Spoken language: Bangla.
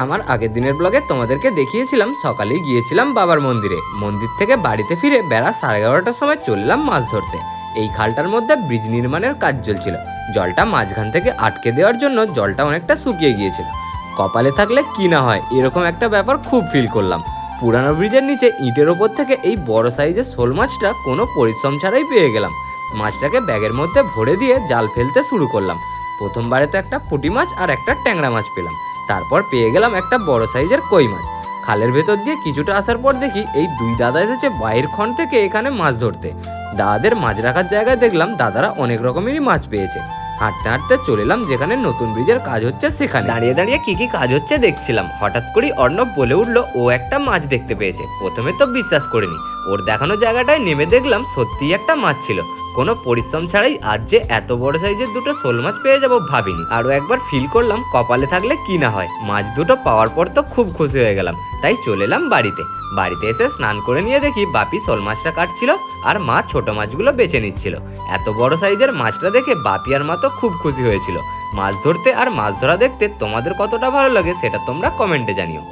আমার আগের দিনের ব্লগে তোমাদেরকে দেখিয়েছিলাম সকালেই গিয়েছিলাম বাবার মন্দিরে। মন্দির থেকে বাড়িতে ফিরে বেলা 11:30টার সময় চললাম মাছ ধরতে। এই খালটার মধ্যে ব্রিজ নির্মাণের কাজ চলছিল। জলটা মাঝখান থেকে আটকে দেওয়ার জন্য জলটা অনেকটা শুকিয়ে গিয়েছিল। কপালে থাকলে কি না হয় এরকম একটা ব্যাপার খুব ফিল করলাম। পুরানো ব্রিজের নিচে ইটের ওপর থেকে এই বড় সাইজের শোল মাছটা কোনো পরিশ্রম ছাড়াই পেয়ে গেলাম। মাছটাকে ব্যাগের মধ্যে ভরে দিয়ে জাল ফেলতে শুরু করলাম। প্রথমবারে তো একটা পুঁটি মাছ আর একটা ট্যাংরা মাছ পেলাম। তারপর পেয়ে গেলাম একটা বড় সাইজের কই মাছ। খালের ভেতর দিয়ে কিছুটা আসার পর দেখি এই দুই দাদা এসেছে বাইরের খন থেকে এখানে মাছ ধরতে। দাদাদের মাছ রাখার জায়গায় দেখলাম দাদারা অনেক রকমেরই মাছ পেয়েছে। হাঁটতে হাঁটতে চলে এলাম যেখানে নতুন ব্রিজের কাজ হচ্ছে সেখানে। দাঁড়িয়ে দাঁড়িয়ে কি কাজ হচ্ছে দেখছিলাম। হঠাৎ করেই অর্ণব বলে উঠলো ও একটা মাছ দেখতে পেয়েছে। প্রথমে তো বিশ্বাস করিনি। ওর দেখানো জায়গাটায় নেমে দেখলাম সত্যিই একটা মাছ ছিল। কোনো পরিশ্রম ছাড়াই আজ যে এত বড় সাইজের দুটো শোল মাছ পেয়ে যাবো ভাবিনি। আরও একবার ফিল করলাম কপালে থাকলে কি না হয়। মাছ দুটো পাওয়ার পর তো খুব খুশি হয়ে গেলাম। তাই চলে এলাম বাড়িতে এসে স্নান করে নিয়ে দেখি বাপি শোল মাছটা কাটছিল আর মা ছোট মাছগুলো বেছে নিচ্ছিল। এত বড় সাইজের মাছটা দেখে বাপি আর মা তো খুব খুশি হয়েছিল। মাছ ধরতে আর মাছ ধরা দেখতে তোমাদের কতটা ভালো লাগে সেটা তোমরা কমেন্টে জানিও।